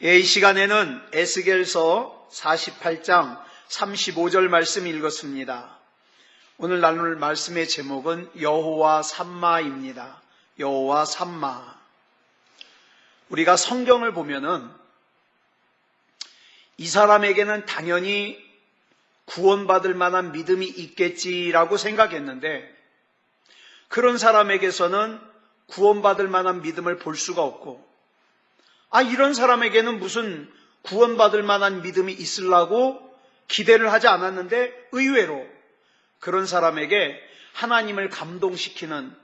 이 시간에는 에스겔서 48장 35절 말씀 읽었습니다. 오늘 나눌 말씀의 제목은 여호와 삼마입니다. 여호와 삼마. 우리가 성경을 보면은 이 사람에게는 당연히 구원받을 만한 믿음이 있겠지라고 생각했는데 그런 사람에게서는 구원받을 만한 믿음을 볼 수가 없고 이런 사람에게는 무슨 구원받을 만한 믿음이 있으려고 기대를 하지 않았는데 의외로 그런 사람에게 하나님을 감동시키는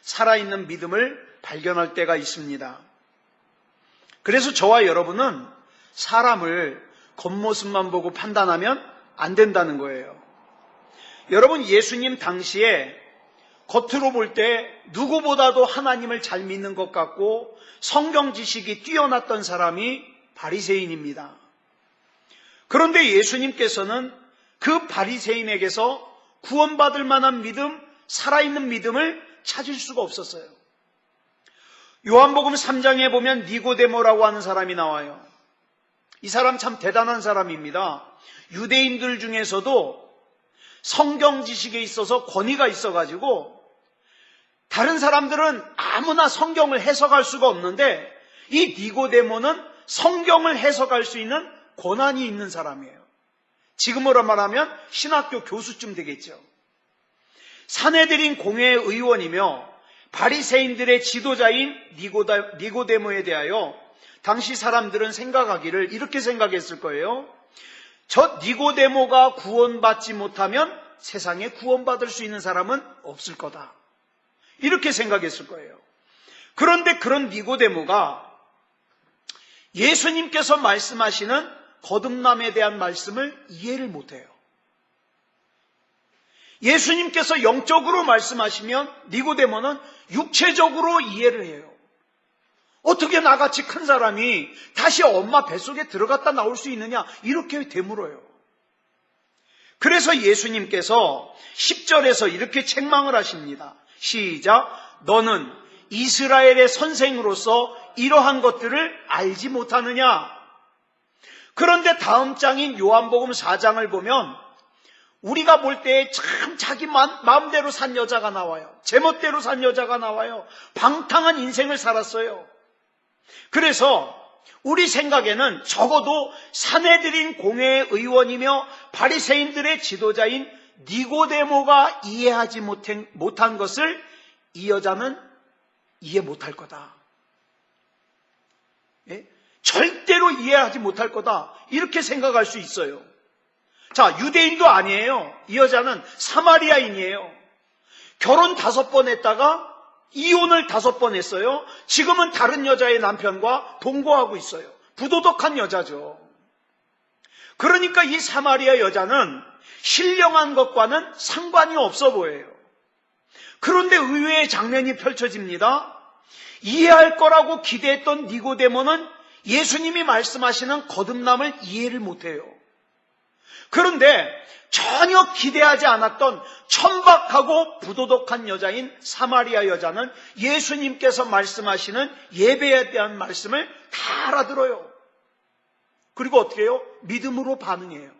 살아있는 믿음을 발견할 때가 있습니다. 그래서 저와 여러분은 사람을 겉모습만 보고 판단하면 안 된다는 거예요. 여러분, 예수님 당시에 겉으로 볼 때 누구보다도 하나님을 잘 믿는 것 같고 성경 지식이 뛰어났던 사람이 바리새인입니다. 그런데 예수님께서는 그 바리새인에게서 구원받을 만한 믿음, 살아있는 믿음을 찾을 수가 없었어요. 요한복음 3장에 보면 니고데모라고 하는 사람이 나와요. 이 사람 참 대단한 사람입니다. 유대인들 중에서도 성경 지식에 있어서 권위가 있어가지고 다른 사람들은 아무나 성경을 해석할 수가 없는데 이 니고데모는 성경을 해석할 수 있는 권한이 있는 사람이에요. 지금으로 말하면 신학교 교수쯤 되겠죠. 산헤드린 공회의 의원이며 바리새인들의 지도자인 니고데모에 대하여 당시 사람들은 생각하기를 이렇게 생각했을 거예요. 저 니고데모가 구원받지 못하면 세상에 구원받을 수 있는 사람은 없을 거다. 이렇게 생각했을 거예요. 그런데 그런 니고데모가 예수님께서 말씀하시는 거듭남에 대한 말씀을 이해를 못해요. 예수님께서 영적으로 말씀하시면 니고데모는 육체적으로 이해를 해요. 어떻게 나같이 큰 사람이 다시 엄마 뱃속에 들어갔다 나올 수 있느냐, 이렇게 되물어요. 그래서 예수님께서 10절에서 이렇게 책망을 하십니다. 시작. 너는 이스라엘의 선생으로서 이러한 것들을 알지 못하느냐. 그런데 다음 장인 요한복음 4장을 보면 우리가 볼 때 참 자기 마음대로 산 여자가 나와요. 제멋대로 산 여자가 나와요. 방탕한 인생을 살았어요. 그래서 우리 생각에는 적어도 산헤드린 공회의 의원이며 바리새인들의 지도자인 니고데모가 이해하지 못한 것을 이 여자는 이해 못할 거다. 절대로 이해하지 못할 거다. 이렇게 생각할 수 있어요. 자, 유대인도 아니에요. 이 여자는 사마리아인이에요. 결혼 5번 했다가 이혼을 5번 했어요. 지금은 다른 여자의 남편과 동거하고 있어요. 부도덕한 여자죠. 그러니까 이 사마리아 여자는 신령한 것과는 상관이 없어 보여요. 그런데 의외의 장면이 펼쳐집니다. 이해할 거라고 기대했던 니고데모는 예수님이 말씀하시는 거듭남을 이해를 못해요. 그런데 전혀 기대하지 않았던 천박하고 부도덕한 여자인 사마리아 여자는 예수님께서 말씀하시는 예배에 대한 말씀을 다 알아들어요. 그리고 어떻게 해요? 믿음으로 반응해요.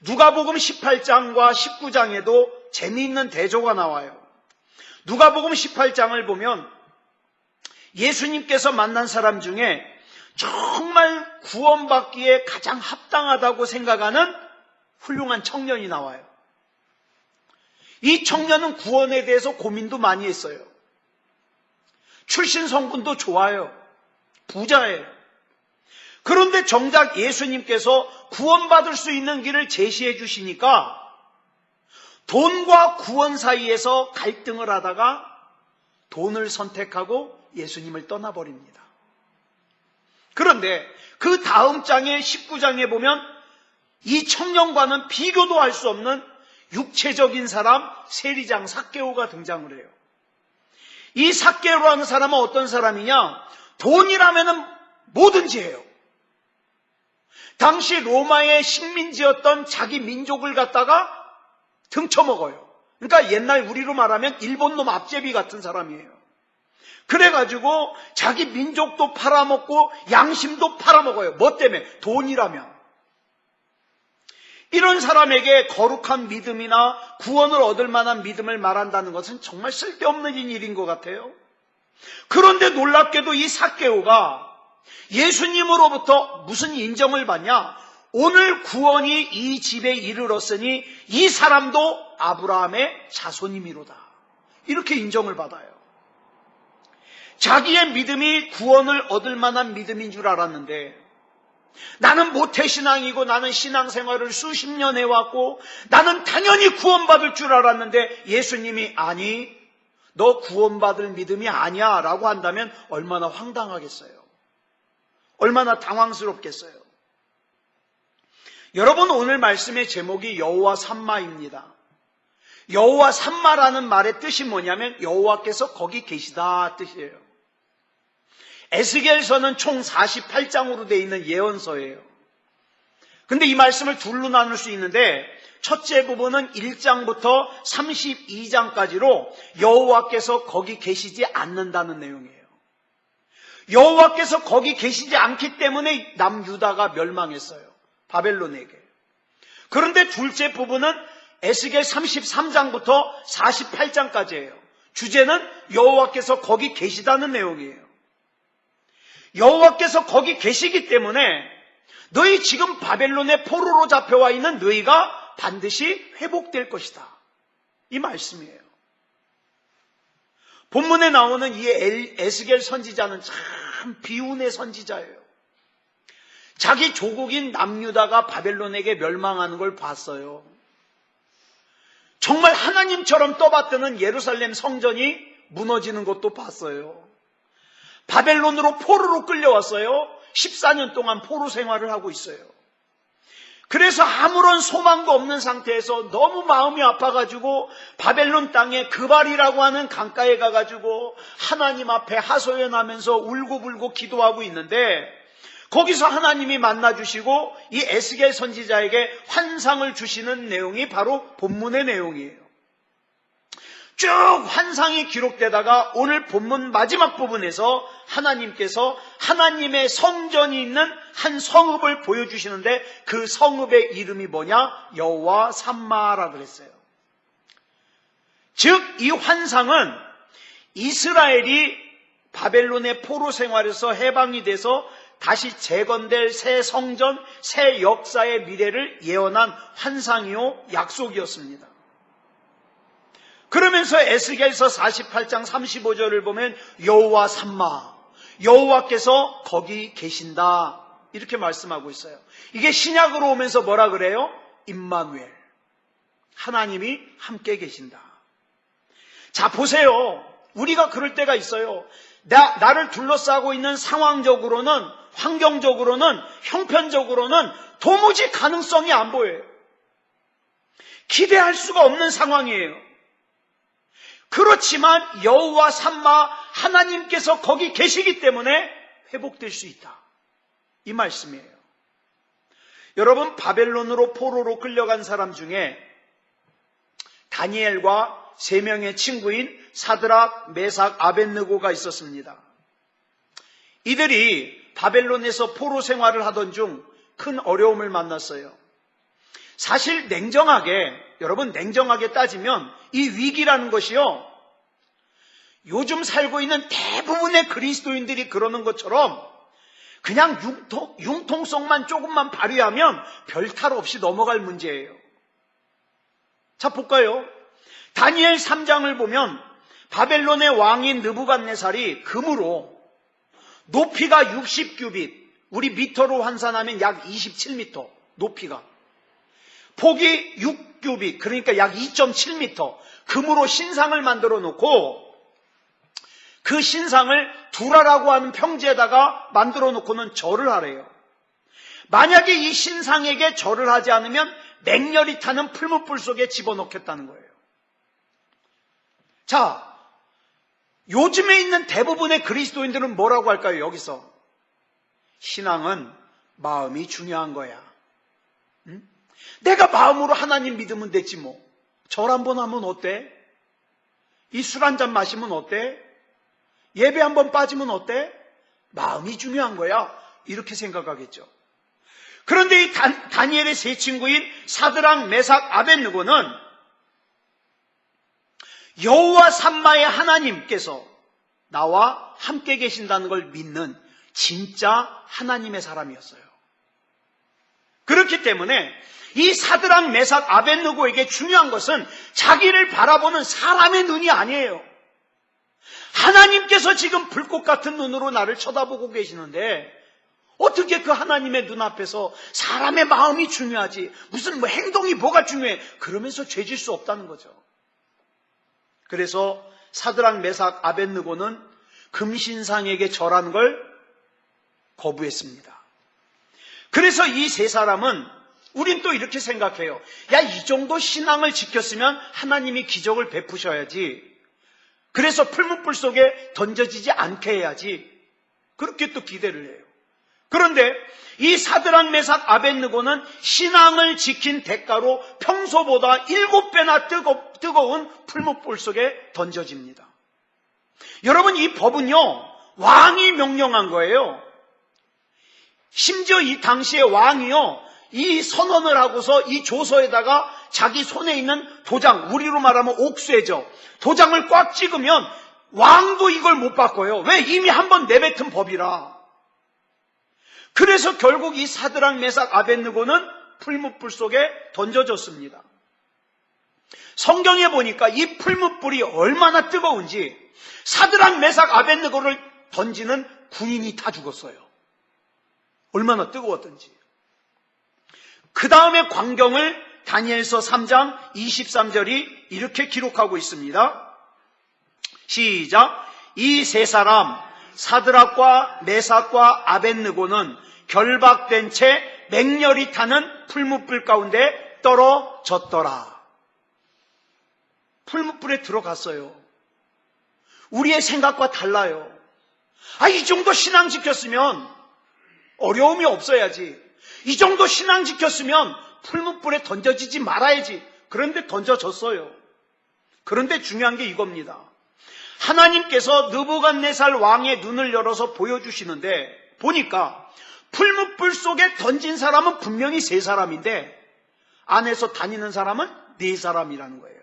누가복음 18장과 19장에도 재미있는 대조가 나와요. 누가복음 18장을 보면 예수님께서 만난 사람 중에 정말 구원받기에 가장 합당하다고 생각하는 훌륭한 청년이 나와요. 이 청년은 구원에 대해서 고민도 많이 했어요. 출신 성분도 좋아요. 부자예요. 그런데 정작 예수님께서 구원받을 수 있는 길을 제시해 주시니까 돈과 구원 사이에서 갈등을 하다가 돈을 선택하고 예수님을 떠나버립니다. 그런데 그 다음 장에 19장에 보면 이 청년과는 비교도 할 수 없는 육체적인 사람 세리장 삭개오가 등장을 해요. 이 삭개오라는 사람은 어떤 사람이냐? 돈이라면 뭐든지 해요. 당시 로마의 식민지였던 자기 민족을 갖다가 등쳐먹어요. 그러니까 옛날 우리로 말하면 일본 놈 앞제비 같은 사람이에요. 그래가지고 자기 민족도 팔아먹고 양심도 팔아먹어요. 뭐 때문에? 돈이라며. 이런 사람에게 거룩한 믿음이나 구원을 얻을 만한 믿음을 말한다는 것은 정말 쓸데없는 일인 것 같아요. 그런데 놀랍게도 이 삭개오가 예수님으로부터 무슨 인정을 받냐? 오늘 구원이 이 집에 이르렀으니 이 사람도 아브라함의 자손이미로다. 이렇게 인정을 받아요. 자기의 믿음이 구원을 얻을 만한 믿음인 줄 알았는데, 나는 모태신앙이고 나는 신앙생활을 수십 년 해왔고 나는 당연히 구원받을 줄 알았는데, 예수님이 아니, 너 구원받을 믿음이 아니야 라고 한다면 얼마나 황당하겠어요. 얼마나 당황스럽겠어요. 여러분, 오늘 말씀의 제목이 여호와 삼마입니다. 여호와 삼마라는 말의 뜻이 뭐냐면 여호와께서 거기 계시다 뜻이에요. 에스겔서는 총 48장으로 되어 있는 예언서예요. 근데 이 말씀을 둘로 나눌 수 있는데, 첫째 부분은 1장부터 32장까지로 여호와께서 거기 계시지 않는다는 내용이에요. 여호와께서 거기 계시지 않기 때문에 남유다가 멸망했어요. 바벨론에게. 그런데 둘째 부분은 에스겔 33장부터 48장까지예요. 주제는 여호와께서 거기 계시다는 내용이에요. 여호와께서 거기 계시기 때문에 너희 지금 바벨론의 포로로 잡혀와 있는 너희가 반드시 회복될 것이다. 이 말씀이에요. 본문에 나오는 이 에스겔 선지자는 참 비운의 선지자예요. 자기 조국인 남유다가 바벨론에게 멸망하는 걸 봤어요. 정말 하나님처럼 떠받드는 예루살렘 성전이 무너지는 것도 봤어요. 바벨론으로 포로로 끌려왔어요. 14년 동안 포로 생활을 하고 있어요. 그래서 아무런 소망도 없는 상태에서 너무 마음이 아파가지고 바벨론 땅에 그발이라고 하는 강가에 가가지고 하나님 앞에 하소연하면서 울고불고 기도하고 있는데, 거기서 하나님이 만나주시고 이 에스겔 선지자에게 환상을 주시는 내용이 바로 본문의 내용이에요. 쭉 환상이 기록되다가 오늘 본문 마지막 부분에서 하나님께서 하나님의 성전이 있는 한 성읍을 보여주시는데, 그 성읍의 이름이 뭐냐? 여호와 삼마라 그랬어요. 즉 이 환상은 이스라엘이 바벨론의 포로 생활에서 해방이 돼서 다시 재건될 새 성전, 새 역사의 미래를 예언한 환상이요 약속이었습니다. 그러면서 에스겔서 48장 35절을 보면 여호와 삼마, 여호와께서 거기 계신다 이렇게 말씀하고 있어요. 이게 신약으로 오면서 뭐라 그래요? 임마누엘, 하나님이 함께 계신다. 자, 보세요. 우리가 그럴 때가 있어요. 나를 둘러싸고 있는 상황적으로는, 환경적으로는, 형편적으로는 도무지 가능성이 안 보여요. 기대할 수가 없는 상황이에요. 그렇지만 여호와 삼마, 하나님께서 거기 계시기 때문에 회복될 수 있다. 이 말씀이에요. 여러분, 바벨론으로 포로로 끌려간 사람 중에 다니엘과 3명의 친구인 사드락, 메삭, 아벳느고가 있었습니다. 이들이 바벨론에서 포로 생활을 하던 중 큰 어려움을 만났어요. 사실 여러분 냉정하게 따지면 이 위기라는 것이요, 요즘 살고 있는 대부분의 그리스도인들이 그러는 것처럼 그냥 융통성만 조금만 발휘하면 별 탈 없이 넘어갈 문제예요. 자, 볼까요? 다니엘 3장을 보면 바벨론의 왕인 느부갓네살이 금으로 높이가 60규빗, 우리 미터로 환산하면 약 27미터 높이가, 폭이 6규빗, 그러니까 약 2.7미터 금으로 신상을 만들어 놓고 그 신상을 두라라고 하는 평지에다가 만들어 놓고는 절을 하래요. 만약에 이 신상에게 절을 하지 않으면 맹렬히 타는 풀무불 속에 집어넣겠다는 거예요. 자, 요즘에 있는 대부분의 그리스도인들은 뭐라고 할까요? 여기서 신앙은 마음이 중요한 거야. 응? 내가 마음으로 하나님 믿으면 됐지 뭐. 절 한번 하면 어때? 이 술 한잔 마시면 어때? 예배 한번 빠지면 어때? 마음이 중요한 거야. 이렇게 생각하겠죠. 그런데 이 다니엘의 세 친구인 사드락, 메삭, 아벳느고는 여호와 삼마의 하나님께서 나와 함께 계신다는 걸 믿는 진짜 하나님의 사람이었어요. 그렇기 때문에 이 사드락, 메삭, 아벳느고에게 중요한 것은 자기를 바라보는 사람의 눈이 아니에요. 하나님께서 지금 불꽃 같은 눈으로 나를 쳐다보고 계시는데 어떻게 그 하나님의 눈앞에서 사람의 마음이 중요하지, 무슨 행동이 뭐가 중요해, 그러면서 죄질 수 없다는 거죠. 그래서 사드락, 메삭, 아벳느고는 금신상에게 절하는 걸 거부했습니다. 그래서 이 세 사람은, 우린 또 이렇게 생각해요. 야, 이 정도 신앙을 지켰으면 하나님이 기적을 베푸셔야지. 그래서 풀무불 속에 던져지지 않게 해야지. 그렇게 또 기대를 해요. 그런데 이 사드락, 메삭, 아벳느고는 신앙을 지킨 대가로 평소보다 7배나 뜨거운 풀무불 속에 던져집니다. 여러분, 이 법은요, 왕이 명령한 거예요. 심지어 이 당시에 왕이요, 이 선언을 하고서 이 조서에다가 자기 손에 있는 도장, 우리로 말하면 옥쇄죠. 도장을 꽉 찍으면 왕도 이걸 못 바꿔요. 왜? 이미 한번 내뱉은 법이라. 그래서 결국 이 사드락, 메삭, 아벳느고는 풀무불 속에 던져졌습니다. 성경에 보니까 이 풀무불이 얼마나 뜨거운지 사드락, 메삭, 아벳느고를 던지는 군인이 다 죽었어요. 얼마나 뜨거웠던지. 그 다음에 광경을 다니엘서 3장 23절이 이렇게 기록하고 있습니다. 시작. 이 세 사람 사드락과 메삭과 아벳느고는 결박된 채 맹렬히 타는 풀무불 가운데 떨어졌더라. 풀무불에 들어갔어요. 우리의 생각과 달라요. 이 정도 신앙 지켰으면 어려움이 없어야지. 이 정도 신앙 지켰으면 풀무불에 던져지지 말아야지. 그런데 던져졌어요. 그런데 중요한 게 이겁니다. 하나님께서 느부갓네살 왕의 눈을 열어서 보여주시는데 보니까 풀무불 속에 던진 사람은 분명히 세 사람인데 안에서 다니는 사람은 네 사람이라는 거예요.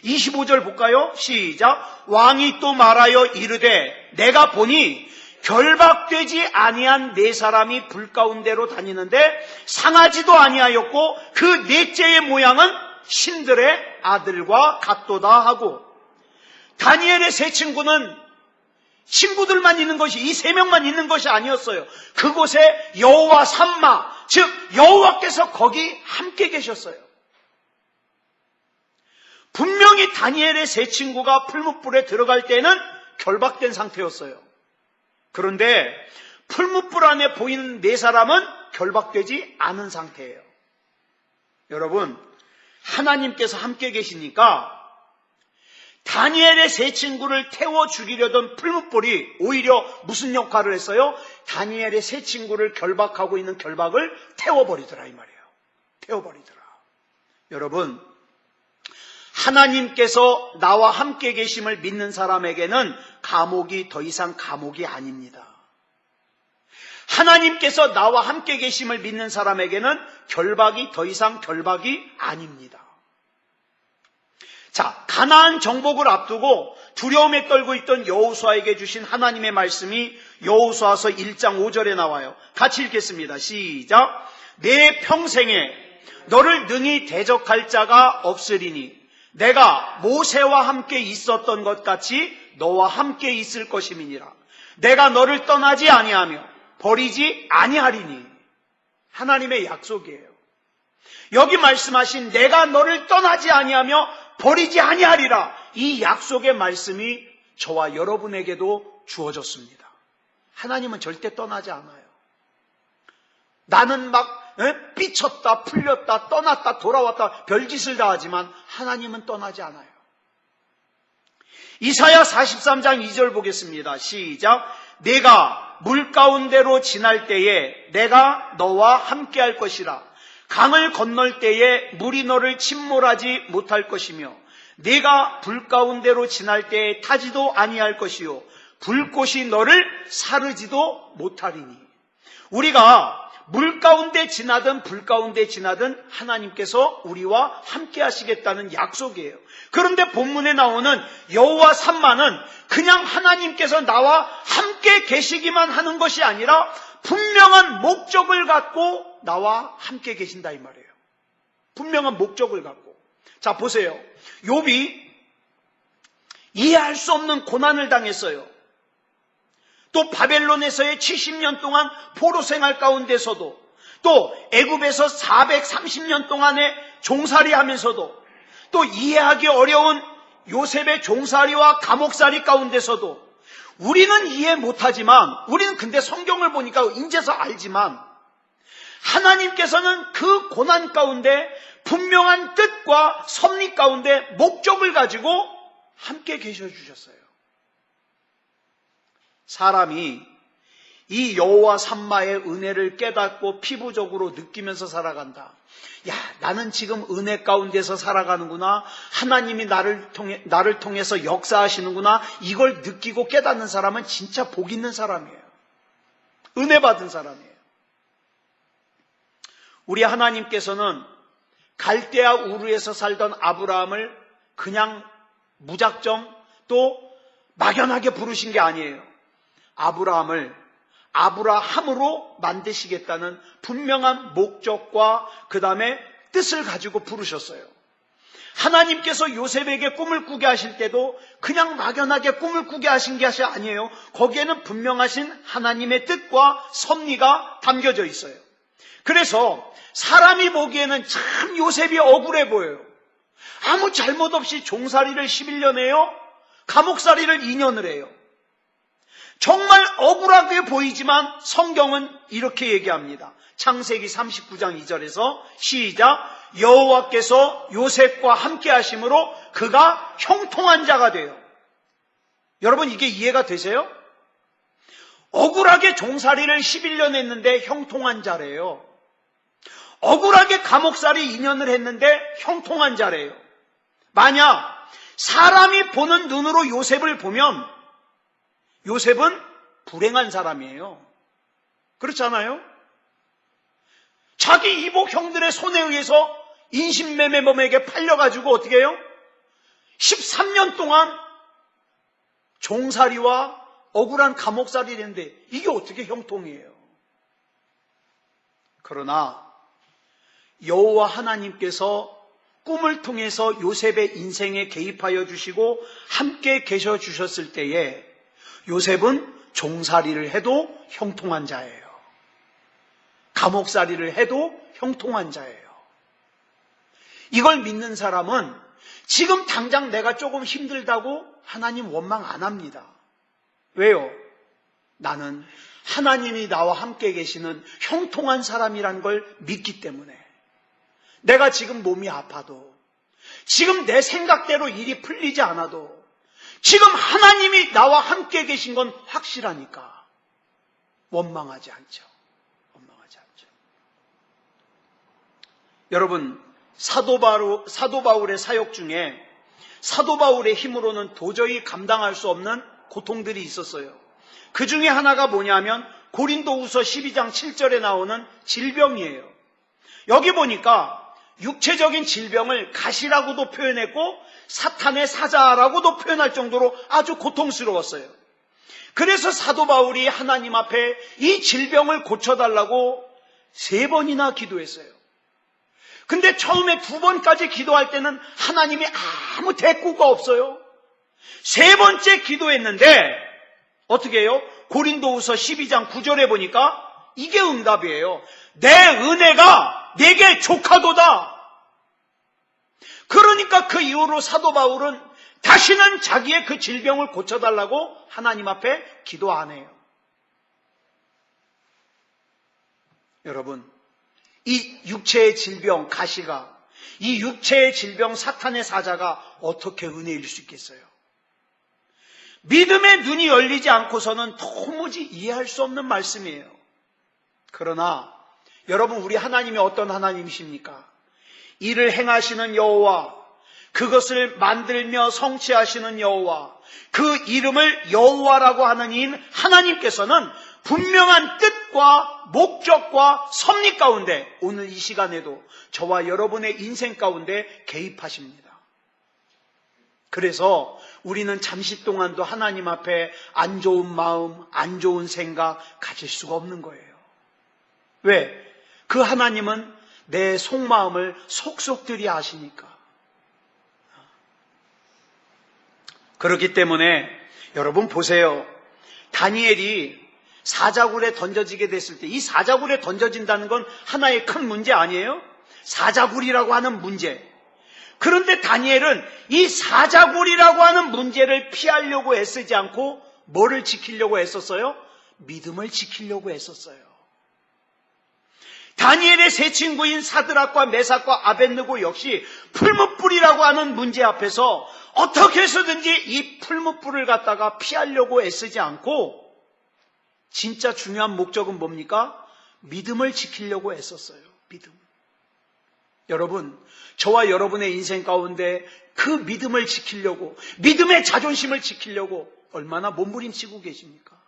25절 볼까요? 시작. 왕이 또 말하여 이르되 내가 보니 결박되지 아니한 네 사람이 불 가운데로 다니는데 상하지도 아니하였고 그 넷째의 모양은 신들의 아들과 같도다 하고, 다니엘의 세 친구는 친구들만 있는 것이, 이 세 명만 있는 것이 아니었어요. 그곳에 여호와 삼마, 즉 여호와께서 거기 함께 계셨어요. 분명히 다니엘의 세 친구가 풀무불에 들어갈 때는 결박된 상태였어요. 그런데 풀무불 안에 보이는 네 사람은 결박되지 않은 상태예요. 여러분, 하나님께서 함께 계시니까 다니엘의 세 친구를 태워 죽이려던 풀무불이 오히려 무슨 역할을 했어요? 다니엘의 세 친구를 결박하고 있는 결박을 태워버리더라, 이 말이에요. 태워버리더라. 여러분, 하나님께서 나와 함께 계심을 믿는 사람에게는 감옥이 더 이상 감옥이 아닙니다. 하나님께서 나와 함께 계심을 믿는 사람에게는 결박이 더 이상 결박이 아닙니다. 자, 가나안 정복을 앞두고 두려움에 떨고 있던 여호수아에게 주신 하나님의 말씀이 여호수아서 1장 5절에 나와요. 같이 읽겠습니다. 시작. 내 평생에 너를 능히 대적할 자가 없으리니 내가 모세와 함께 있었던 것 같이 너와 함께 있을 것임이니라. 내가 너를 떠나지 아니하며 버리지 아니하리니. 하나님의 약속이에요. 여기 말씀하신 내가 너를 떠나지 아니하며 버리지 아니하리라, 이 약속의 말씀이 저와 여러분에게도 주어졌습니다. 하나님은 절대 떠나지 않아요. 나는 막 삐쳤다 풀렸다 떠났다 돌아왔다 별짓을 다 하지만 하나님은 떠나지 않아요. 이사야 43장 2절 보겠습니다. 시작. 내가 물 가운데로 지날 때에 내가 너와 함께 할 것이라. 강을 건널 때에 물이 너를 침몰하지 못할 것이며 네가 불 가운데로 지날 때에 타지도 아니할 것이요 불꽃이 너를 사르지도 못하리니. 우리가 물 가운데 지나든 불 가운데 지나든 하나님께서 우리와 함께 하시겠다는 약속이에요. 그런데 본문에 나오는 여호와 삼마는 그냥 하나님께서 나와 함께 계시기만 하는 것이 아니라 분명한 목적을 갖고 나와 함께 계신다 이 말이에요. 분명한 목적을 갖고. 자, 보세요. 욥이 이해할 수 없는 고난을 당했어요. 또 바벨론에서의 70년 동안 포로 생활 가운데서도, 또 애굽에서 430년 동안의 종살이 하면서도, 또 이해하기 어려운 요셉의 종살이와 감옥살이 가운데서도 우리는 이해 못하지만, 우리는 근데 성경을 보니까 인제서 알지만 하나님께서는 그 고난 가운데 분명한 뜻과 섭리 가운데 목적을 가지고 함께 계셔 주셨어요. 사람이 이 여호와 삼마의 은혜를 깨닫고 피부적으로 느끼면서 살아간다. 야, 나는 지금 은혜 가운데서 살아가는구나. 하나님이 나를 통해서 역사하시는구나. 이걸 느끼고 깨닫는 사람은 진짜 복 있는 사람이에요. 은혜 받은 사람이에요. 우리 하나님께서는 갈대아 우르에서 살던 아브라함을 그냥 무작정 또 막연하게 부르신 게 아니에요. 아브라함을 아브라함으로 만드시겠다는 분명한 목적과 그 다음에 뜻을 가지고 부르셨어요. 하나님께서 요셉에게 꿈을 꾸게 하실 때도 그냥 막연하게 꿈을 꾸게 하신 것이 아니에요. 거기에는 분명하신 하나님의 뜻과 섭리가 담겨져 있어요. 그래서 사람이 보기에는 참 요셉이 억울해 보여요. 아무 잘못 없이 종살이를 11년 해요. 감옥살이를 2년을 해요. 정말 억울하게 보이지만 성경은 이렇게 얘기합니다. 창세기 39장 2절에서 시작. 여호와께서 요셉과 함께 하심으로 그가 형통한 자가 돼요. 여러분, 이게 이해가 되세요? 억울하게 종살이를 11년 했는데 형통한 자래요. 억울하게 감옥살이 2년을 했는데 형통한 자래요. 만약 사람이 보는 눈으로 요셉을 보면 요셉은 불행한 사람이에요. 그렇잖아요? 자기 이복 형들의 손에 의해서 인신매매범에게 팔려가지고 어떻게 해요? 13년 동안 종살이와 억울한 감옥살이를 했는데 이게 어떻게 형통이에요? 그러나 여호와 하나님께서 꿈을 통해서 요셉의 인생에 개입하여 주시고 함께 계셔 주셨을 때에 요셉은 종살이를 해도 형통한 자예요. 감옥살이를 해도 형통한 자예요. 이걸 믿는 사람은 지금 당장 내가 조금 힘들다고 하나님 원망 안 합니다. 왜요? 나는 하나님이 나와 함께 계시는 형통한 사람이라는 걸 믿기 때문에. 내가 지금 몸이 아파도, 지금 내 생각대로 일이 풀리지 않아도 지금 하나님이 나와 함께 계신 건 확실하니까 원망하지 않죠. 원망하지 않죠. 여러분, 사도 바울의 사역 중에 사도 바울의 힘으로는 도저히 감당할 수 없는 고통들이 있었어요. 그 중에 하나가 뭐냐면 고린도후서 12장 7절에 나오는 질병이에요. 여기 보니까 육체적인 질병을 가시라고도 표현했고 사탄의 사자라고도 표현할 정도로 아주 고통스러웠어요. 그래서 사도 바울이 하나님 앞에 이 질병을 고쳐달라고 3번이나 기도했어요. 근데 처음에 2번까지 기도할 때는 하나님이 아무 대꾸가 없어요. 3번째 기도했는데 어떻게 해요? 고린도후서 12장 9절에 보니까 이게 응답이에요. 내 은혜가 내게 족하도다. 그러니까 그 이후로 사도 바울은 다시는 자기의 그 질병을 고쳐달라고 하나님 앞에 기도 안 해요. 여러분, 이 육체의 질병 가시가, 이 육체의 질병 사탄의 사자가 어떻게 은혜일 수 있겠어요? 믿음의 눈이 열리지 않고서는 도무지 이해할 수 없는 말씀이에요. 그러나 여러분, 우리 하나님이 어떤 하나님이십니까? 이를 행하시는 여호와, 그것을 만들며 성취하시는 여호와, 그 이름을 여호와라고 하는 이인 하나님께서는 분명한 뜻과 목적과 섭리 가운데 오늘 이 시간에도 저와 여러분의 인생 가운데 개입하십니다. 그래서 우리는 잠시 동안도 하나님 앞에 안 좋은 마음, 안 좋은 생각 가질 수가 없는 거예요. 왜? 그 하나님은 내 속마음을 속속들이 아시니까. 그렇기 때문에 여러분 보세요. 다니엘이 사자굴에 던져지게 됐을 때, 이 사자굴에 던져진다는 건 하나의 큰 문제 아니에요? 사자굴이라고 하는 문제. 그런데 다니엘은 이 사자굴이라고 하는 문제를 피하려고 애쓰지 않고 뭐를 지키려고 애썼어요? 믿음을 지키려고 애썼어요. 다니엘의 세 친구인 사드락과 메삭과 아벳느고 역시 풀무불이라고 하는 문제 앞에서 어떻게 해서든지 이 풀무불을 갖다가 피하려고 애쓰지 않고 진짜 중요한 목적은 뭡니까? 믿음을 지키려고 애썼어요. 믿음. 여러분, 저와 여러분의 인생 가운데 그 믿음을 지키려고, 믿음의 자존심을 지키려고 얼마나 몸부림치고 계십니까?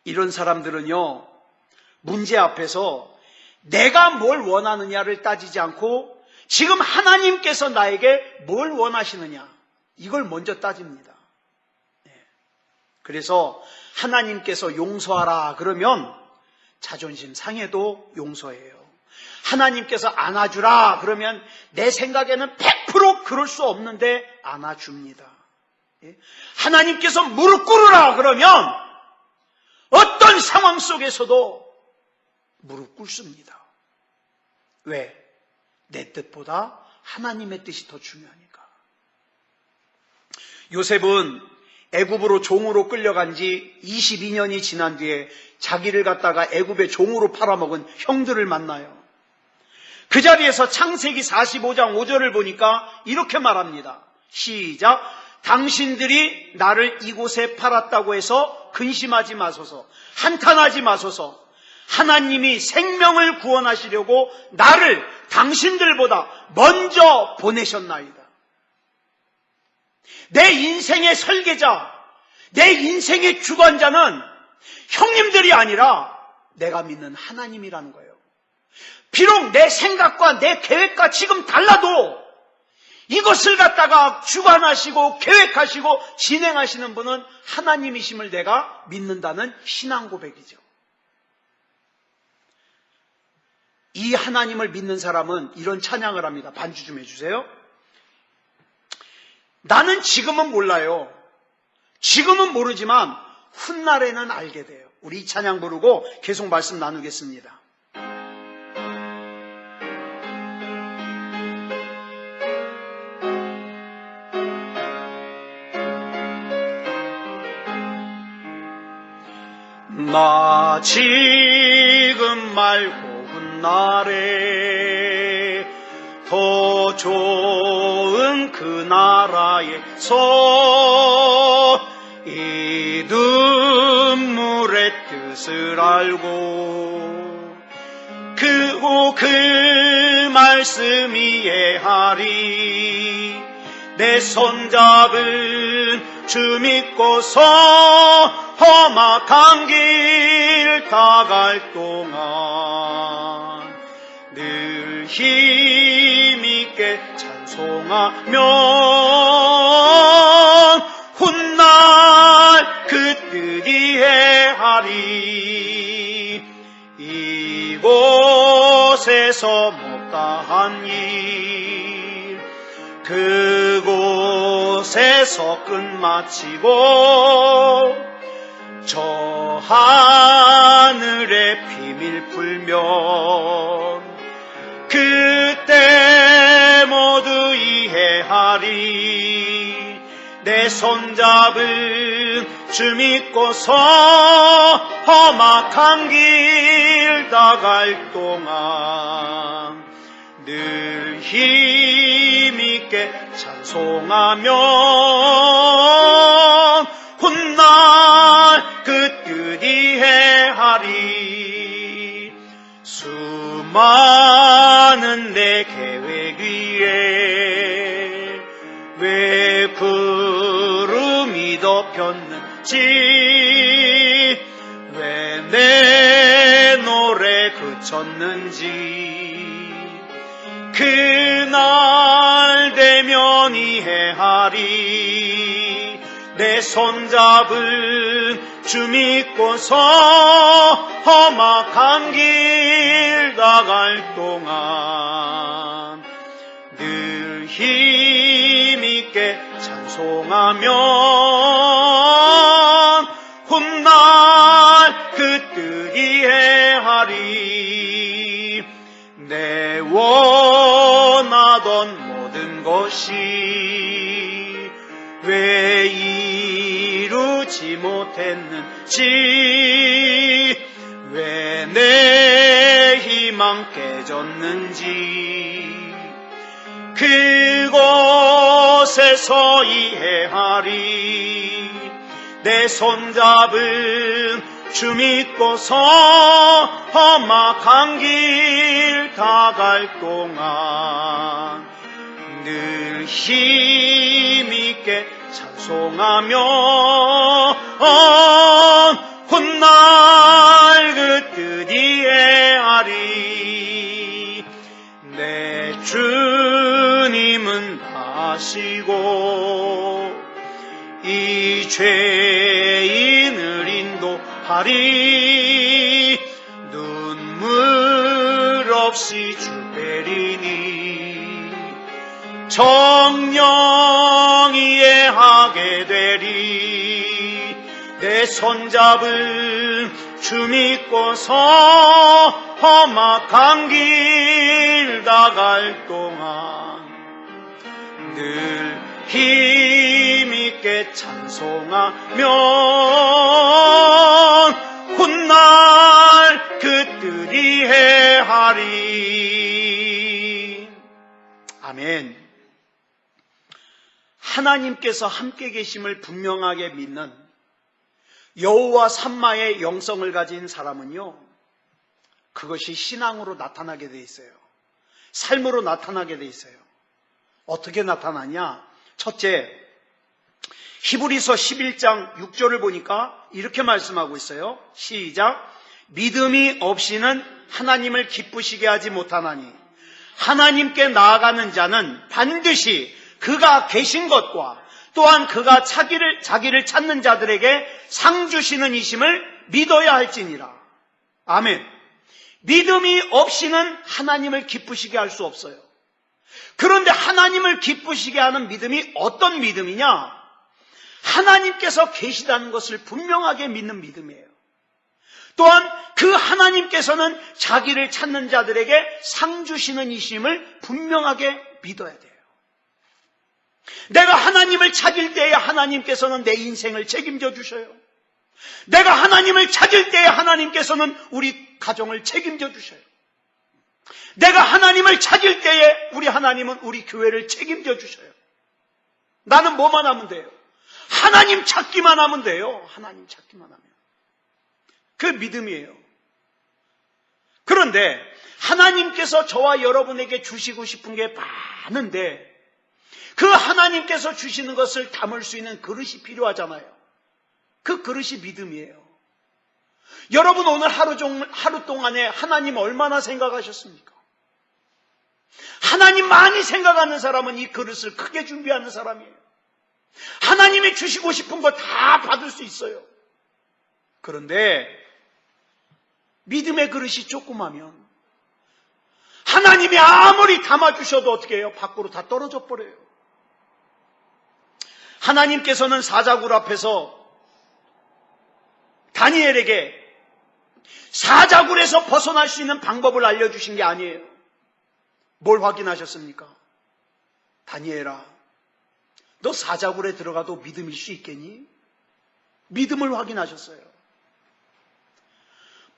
이런 사람들은요, 문제 앞에서 내가 뭘 원하느냐를 따지지 않고 지금 하나님께서 나에게 뭘 원하시느냐, 이걸 먼저 따집니다. 그래서 하나님께서 용서하라 그러면 자존심 상해도 용서해요. 하나님께서 안아주라 그러면 내 생각에는 100% 그럴 수 없는데 안아줍니다. 하나님께서 무릎 꿇으라 그러면 어떤 상황 속에서도 무릎 꿇습니다. 왜? 내 뜻보다 하나님의 뜻이 더 중요하니까. 요셉은 애굽으로 종으로 끌려간 지 22년이 지난 뒤에 자기를 갖다가 애굽의 종으로 팔아먹은 형들을 만나요. 그 자리에서 창세기 45장 5절을 보니까 이렇게 말합니다. 시작. 당신들이 나를 이곳에 팔았다고 해서 근심하지 마소서, 한탄하지 마소서. 하나님이 생명을 구원하시려고 나를 당신들보다 먼저 보내셨나이다. 내 인생의 설계자, 내 인생의 주관자는 형님들이 아니라 내가 믿는 하나님이라는 거예요. 비록 내 생각과 내 계획과 지금 달라도 이것을 갖다가 주관하시고 계획하시고 진행하시는 분은 하나님이심을 내가 믿는다는 신앙 고백이죠. 이 하나님을 믿는 사람은 이런 찬양을 합니다. 반주 좀 해주세요. 나는 지금은 몰라요. 지금은 모르지만 훗날에는 알게 돼요. 우리 이 찬양 부르고 계속 말씀 나누겠습니다. 나 지금 말고 훗날에 더 좋은 그 나라에서 이 눈물의 뜻을 알고 그 말씀 이해하리. 내 손잡은 주 믿고서 험악한 길 다갈 동안 늘 힘있게 찬송하면 훗날 그 뜻 이해하리. 이곳에서 못다한 일 그곳에서 끝마치고 저 하늘의 비밀 풀면 그때 모두 이해하리. 내 손잡은 주 믿고서 험악한 길 다갈 동안 늘 힘있게 찬송하면 훗날 그 뜻 이해하리. 수많은 나는 내 계획 위에 왜 구름이 덮였는지, 왜 내 노래 그쳤는지, 그날 되면 이해하리. 내 손잡은 주 믿고서 험악한 길 나갈 동안 늘 힘있게 찬송하면 훗날 그 뜻 이해하리. 내 원하던 모든 것이 왜 이루지 못했는지, 왜 내 희망 깨졌는지, 그곳에서 이해하리. 내 손잡은 주 믿고서 험악한 길 다갈 동안 늘 힘있게 찬송하며 훗날 그 뜻 이해하리. 내 주님은 아시고 이 죄인을 인도하리. 눈물 없이 주 베리니 정녕 이해하게 되리. 내 손잡은 주 믿고서 험악한 길 나갈 동안 늘 힘있게 찬송하면 훗날 그 뜻 이해하리. 아멘. 하나님께서 함께 계심을 분명하게 믿는 여호와 삼마의 영성을 가진 사람은요, 그것이 신앙으로 나타나게 돼 있어요. 삶으로 나타나게 돼 있어요. 어떻게 나타나냐? 첫째, 히브리서 11장 6절을 보니까 이렇게 말씀하고 있어요. 시작. 믿음이 없이는 하나님을 기쁘시게 하지 못하나니 하나님께 나아가는 자는 반드시 그가 계신 것과 또한 그가 자기를 찾는 자들에게 상 주시는 이심을 믿어야 할지니라. 아멘. 믿음이 없이는 하나님을 기쁘시게 할 수 없어요. 그런데 하나님을 기쁘시게 하는 믿음이 어떤 믿음이냐? 하나님께서 계시다는 것을 분명하게 믿는 믿음이에요. 또한 그 하나님께서는 자기를 찾는 자들에게 상 주시는 이심을 분명하게 믿어야 돼요. 내가 하나님을 찾을 때에 하나님께서는 내 인생을 책임져 주셔요. 내가 하나님을 찾을 때에 하나님께서는 우리 가정을 책임져 주셔요. 내가 하나님을 찾을 때에 우리 하나님은 우리 교회를 책임져 주셔요. 나는 뭐만 하면 돼요? 하나님 찾기만 하면 돼요. 하나님 찾기만 하면. 그 믿음이에요. 그런데 하나님께서 저와 여러분에게 주시고 싶은 게 많은데 그 하나님께서 주시는 것을 담을 수 있는 그릇이 필요하잖아요. 그 그릇이 믿음이에요. 여러분 오늘 하루 동안에 하나님 얼마나 생각하셨습니까? 하나님 많이 생각하는 사람은 이 그릇을 크게 준비하는 사람이에요. 하나님이 주시고 싶은 거 다 받을 수 있어요. 그런데 믿음의 그릇이 조그마면 하나님이 아무리 담아주셔도 어떻게 해요? 밖으로 다 떨어져 버려요. 하나님께서는 사자굴 앞에서 다니엘에게 사자굴에서 벗어날 수 있는 방법을 알려주신 게 아니에요. 뭘 확인하셨습니까? 다니엘아, 너 사자굴에 들어가도 믿음일 수 있겠니? 믿음을 확인하셨어요.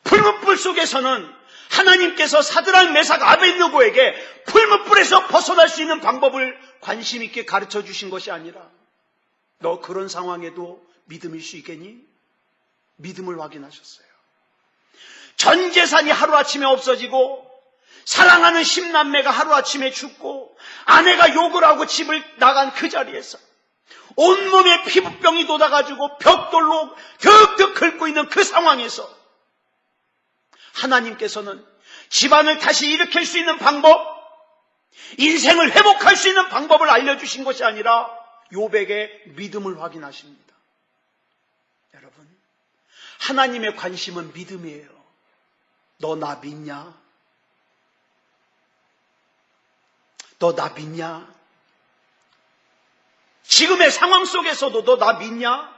붉은 불 속에서는 하나님께서 사드락 메삭 아벳느고에게 붉은 불에서 벗어날 수 있는 방법을 관심 있게 가르쳐 주신 것이 아니라 너 그런 상황에도 믿음일 수 있겠니? 믿음을 확인하셨어요. 전 재산이 하루아침에 없어지고 사랑하는 10남매가 하루아침에 죽고 아내가 욕을 하고 집을 나간 그 자리에서 온몸에 피부병이 돋아가지고 벽돌로 득득 긁고 있는 그 상황에서 하나님께서는 집안을 다시 일으킬 수 있는 방법, 인생을 회복할 수 있는 방법을 알려주신 것이 아니라 욥에게 믿음을 확인하십니다. 여러분, 하나님의 관심은 믿음이에요. 너 나 믿냐? 너 나 믿냐? 지금의 상황 속에서도 너 나 믿냐?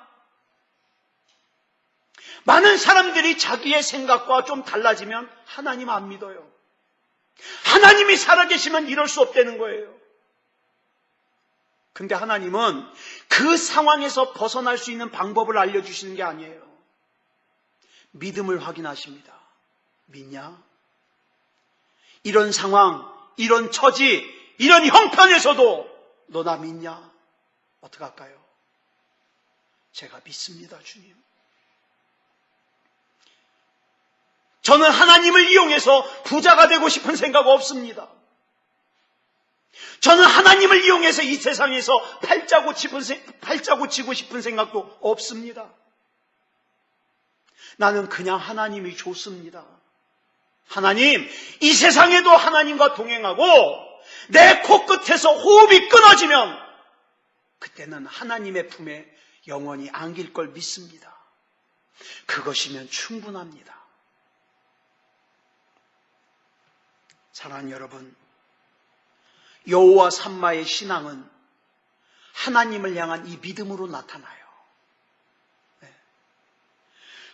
많은 사람들이 자기의 생각과 좀 달라지면 하나님 안 믿어요. 하나님이 살아계시면 이럴 수 없다는 거예요. 근데 하나님은 그 상황에서 벗어날 수 있는 방법을 알려주시는 게 아니에요. 믿음을 확인하십니다. 믿냐? 이런 상황, 이런 처지, 이런 형편에서도 너 나 믿냐? 어떡할까요? 제가 믿습니다, 주님. 저는 하나님을 이용해서 부자가 되고 싶은 생각 없습니다. 저는 하나님을 이용해서 이 세상에서 팔자고 치고 싶은 생각도 없습니다. 나는 그냥 하나님이 좋습니다. 하나님, 이 세상에도 하나님과 동행하고 내 코끝에서 호흡이 끊어지면 그때는 하나님의 품에 영원히 안길 걸 믿습니다. 그것이면 충분합니다. 사랑하는 여러분, 여호와 삼마의 신앙은 하나님을 향한 이 믿음으로 나타나요.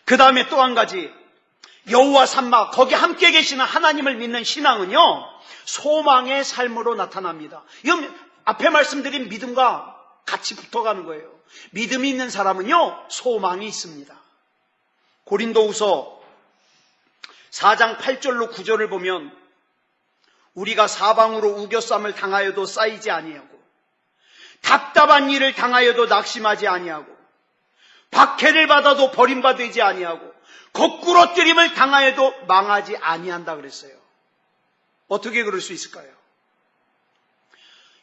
그 다음에 또 한 가지, 여호와 삼마, 거기 함께 계시는 하나님을 믿는 신앙은요, 소망의 삶으로 나타납니다. 이건 앞에 말씀드린 믿음과 같이 붙어가는 거예요. 믿음이 있는 사람은요, 소망이 있습니다. 고린도후서 4장 8절로 9절을 보면 우리가 사방으로 우겨쌈을 당하여도 쌓이지 아니하고 답답한 일을 당하여도 낙심하지 아니하고 박해를 받아도 버림받지 아니하고 거꾸러뜨림을 당하여도 망하지 아니한다 그랬어요. 어떻게 그럴 수 있을까요?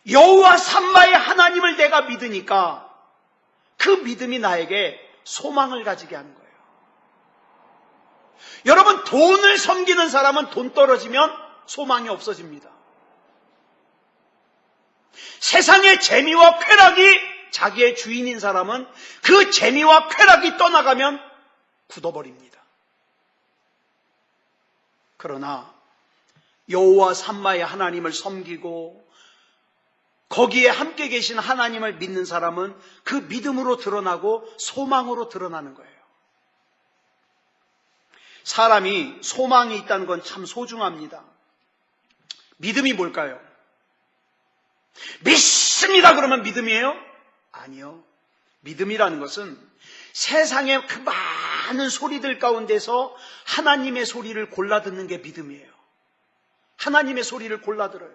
여호와 삼마의 하나님을 내가 믿으니까 그 믿음이 나에게 소망을 가지게 하는 거예요. 여러분, 돈을 섬기는 사람은 돈 떨어지면 소망이 없어집니다. 세상의 재미와 쾌락이 자기의 주인인 사람은 그 재미와 쾌락이 떠나가면 굳어버립니다. 그러나 여호와 삼마의 하나님을 섬기고 거기에 함께 계신 하나님을 믿는 사람은 그 믿음으로 드러나고 소망으로 드러나는 거예요. 사람이 소망이 있다는 건 참 소중합니다. 믿음이 뭘까요? 믿습니다 그러면 믿음이에요? 아니요. 믿음이라는 것은 세상의 그 많은 소리들 가운데서 하나님의 소리를 골라 듣는 게 믿음이에요. 하나님의 소리를 골라 들어요.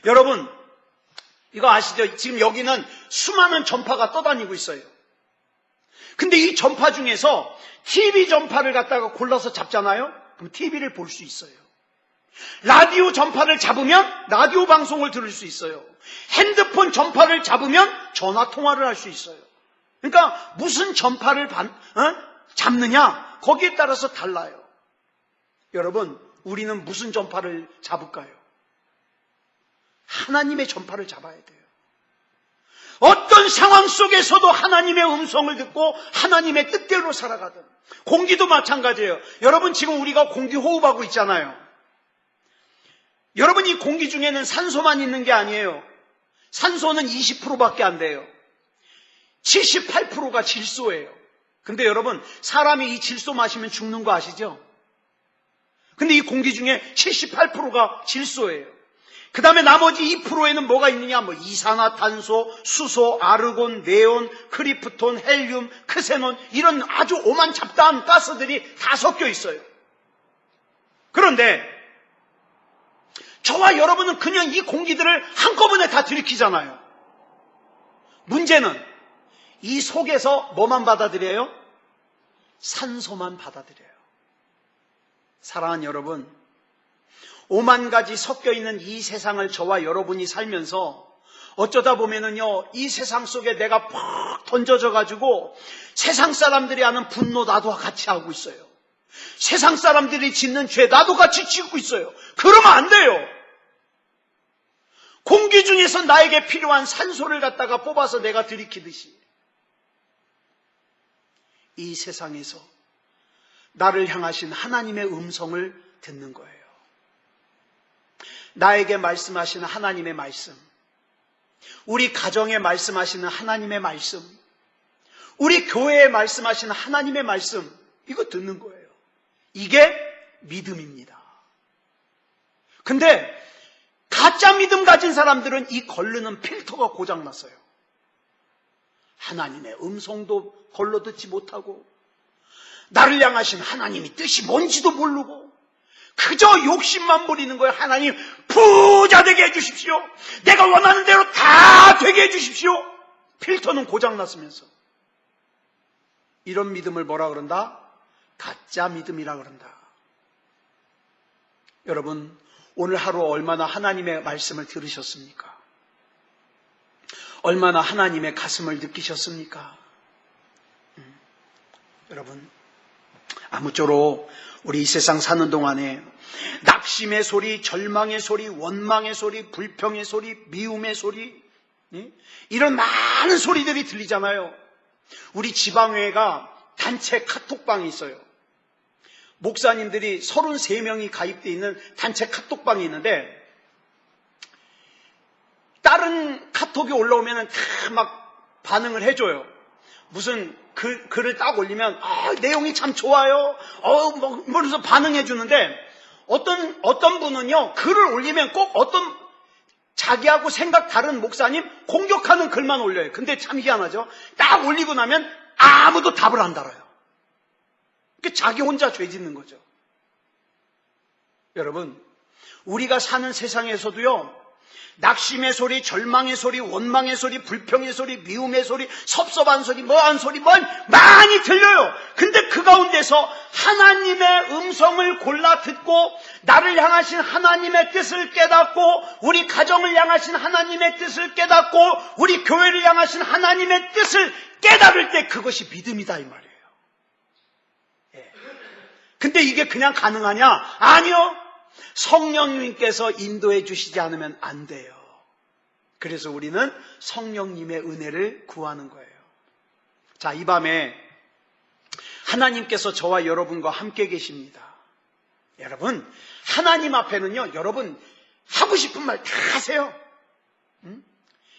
여러분, 이거 아시죠? 지금 여기는 수많은 전파가 떠다니고 있어요. 근데 이 전파 중에서 TV 전파를 갖다가 골라서 잡잖아요? 그럼 TV를 볼 수 있어요. 라디오 전파를 잡으면 라디오 방송을 들을 수 있어요. 핸드폰 전파를 잡으면 전화 통화를 할 수 있어요. 그러니까 무슨 전파를 잡느냐, 거기에 따라서 달라요. 여러분, 우리는 무슨 전파를 잡을까요? 하나님의 전파를 잡아야 돼요. 어떤 상황 속에서도 하나님의 음성을 듣고 하나님의 뜻대로 살아가든, 공기도 마찬가지예요. 여러분, 지금 우리가 공기 호흡하고 있잖아요. 여러분, 이 공기 중에는 산소만 있는 게 아니에요. 산소는 20%밖에 안 돼요. 78%가 질소예요. 근데 여러분, 사람이 이 질소 마시면 죽는 거 아시죠? 근데 이 공기 중에 78%가 질소예요. 그 다음에 나머지 2%에는 뭐가 있느냐? 이산화탄소, 수소, 아르곤, 네온, 크리프톤, 헬륨, 크세논, 이런 아주 오만 잡다한 가스들이 다 섞여 있어요. 그런데 저와 여러분은 그냥 이 공기들을 한꺼번에 다 들이키잖아요. 문제는 이 속에서 뭐만 받아들여요? 산소만 받아들여요. 사랑하는 여러분, 오만 가지 섞여 있는 이 세상을 저와 여러분이 살면서 어쩌다 보면은요, 이 세상 속에 내가 팍 던져져 가지고 세상 사람들이 하는 분노 나도 같이 하고 있어요. 세상 사람들이 짓는 죄 나도 같이 짓고 있어요. 그러면 안 돼요. 공기 중에서 나에게 필요한 산소를 갖다가 뽑아서 내가 들이키듯이 이 세상에서 나를 향하신 하나님의 음성을 듣는 거예요. 나에게 말씀하시는 하나님의 말씀, 우리 가정에 말씀하시는 하나님의 말씀, 우리 교회에 말씀하시는 하나님의 말씀, 이거 듣는 거예요. 이게 믿음입니다. 근데 가짜 믿음 가진 사람들은 이 걸르는 필터가 고장났어요. 하나님의 음성도 걸러 듣지 못하고 나를 향하신 하나님이 뜻이 뭔지도 모르고 그저 욕심만 부리는 거예요. 하나님 부자 되게 해주십시오. 내가 원하는 대로 다 되게 해주십시오. 필터는 고장났으면서. 이런 믿음을 뭐라 그런다? 가짜 믿음이라 그런다. 여러분, 오늘 하루 얼마나 하나님의 말씀을 들으셨습니까? 얼마나 하나님의 가슴을 느끼셨습니까? 여러분, 아무쪼록 우리 이 세상 사는 동안에 낙심의 소리, 절망의 소리, 원망의 소리, 불평의 소리, 미움의 소리, 이런 많은 소리들이 들리잖아요. 우리 지방회가 단체 카톡방이 있어요. 목사님들이 33명이 가입되어 있는 단체 카톡방이 있는데 다른 카톡이 올라오면 다 막 반응을 해줘요. 무슨 글을 딱 올리면 내용이 참 좋아요. 그래서 반응해 주는데 어떤 분은요 글을 올리면 꼭 어떤 자기하고 생각 다른 목사님 공격하는 글만 올려요. 근데 참 희한하죠. 딱 올리고 나면 아무도 답을 안 달아요. 그러니까 자기 혼자 죄 짓는 거죠. 여러분, 우리가 사는 세상에서도요 낙심의 소리, 절망의 소리, 원망의 소리, 불평의 소리, 미움의 소리, 섭섭한 소리, 뭐한 소리 많이 들려요. 근데 그 가운데서 하나님의 음성을 골라 듣고 나를 향하신 하나님의 뜻을 깨닫고 우리 가정을 향하신 하나님의 뜻을 깨닫고 우리 교회를 향하신 하나님의 뜻을 깨달을 때 그것이 믿음이다 이 말이에요. 근데 이게 그냥 가능하냐? 아니요. 성령님께서 인도해 주시지 않으면 안 돼요. 그래서 우리는 성령님의 은혜를 구하는 거예요. 자, 이 밤에 하나님께서 저와 여러분과 함께 계십니다. 여러분, 하나님 앞에는요, 여러분 하고 싶은 말 다 하세요.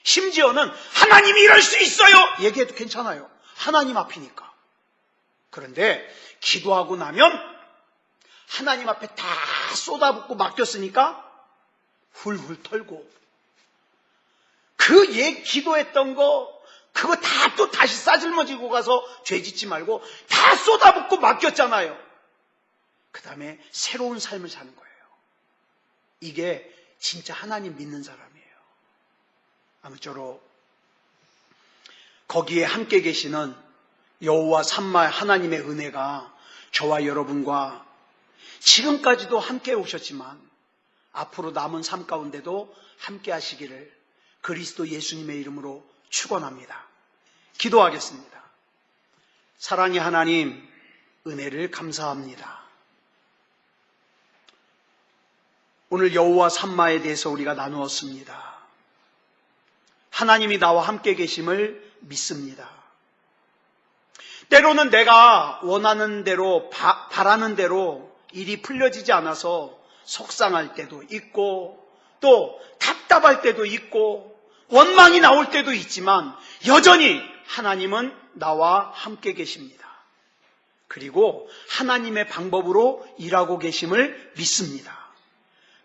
심지어는 하나님이 이럴 수 있어요! 얘기해도 괜찮아요. 하나님 앞이니까. 그런데 기도하고 나면 하나님 앞에 다 쏟아붓고 맡겼으니까 훌훌 털고 그 기도했던 거 그거 다 또 다시 싸질머지고 가서 죄 짓지 말고 다 쏟아붓고 맡겼잖아요. 그 다음에 새로운 삶을 사는 거예요. 이게 진짜 하나님 믿는 사람이에요. 아무쪼록 거기에 함께 계시는 여호와 삼마 하나님의 은혜가 저와 여러분과 지금까지도 함께 오셨지만 앞으로 남은 삶 가운데도 함께 하시기를 그리스도 예수님의 이름으로 축원합니다. 기도하겠습니다. 사랑의 하나님, 은혜를 감사합니다. 오늘 여호와 삼마에 대해서 우리가 나누었습니다. 하나님이 나와 함께 계심을 믿습니다. 때로는 내가 원하는 대로 바라는 대로 일이 풀려지지 않아서 속상할 때도 있고 또 답답할 때도 있고 원망이 나올 때도 있지만 여전히 하나님은 나와 함께 계십니다. 그리고 하나님의 방법으로 일하고 계심을 믿습니다.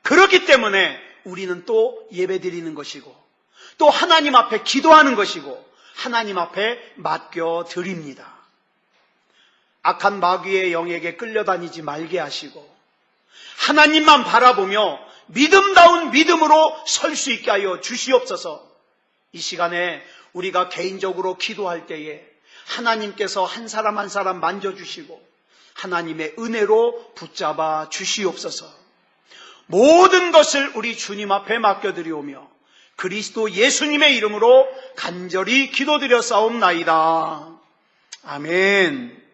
그렇기 때문에 우리는 또 예배드리는 것이고 또 하나님 앞에 기도하는 것이고 하나님 앞에 맡겨드립니다. 악한 마귀의 영에게 끌려다니지 말게 하시고 하나님만 바라보며 믿음다운 믿음으로 설 수 있게 하여 주시옵소서. 이 시간에 우리가 개인적으로 기도할 때에 하나님께서 한 사람 한 사람 만져주시고 하나님의 은혜로 붙잡아 주시옵소서. 모든 것을 우리 주님 앞에 맡겨드리오며 그리스도 예수님의 이름으로 간절히 기도드려 싸움나이다. 아멘.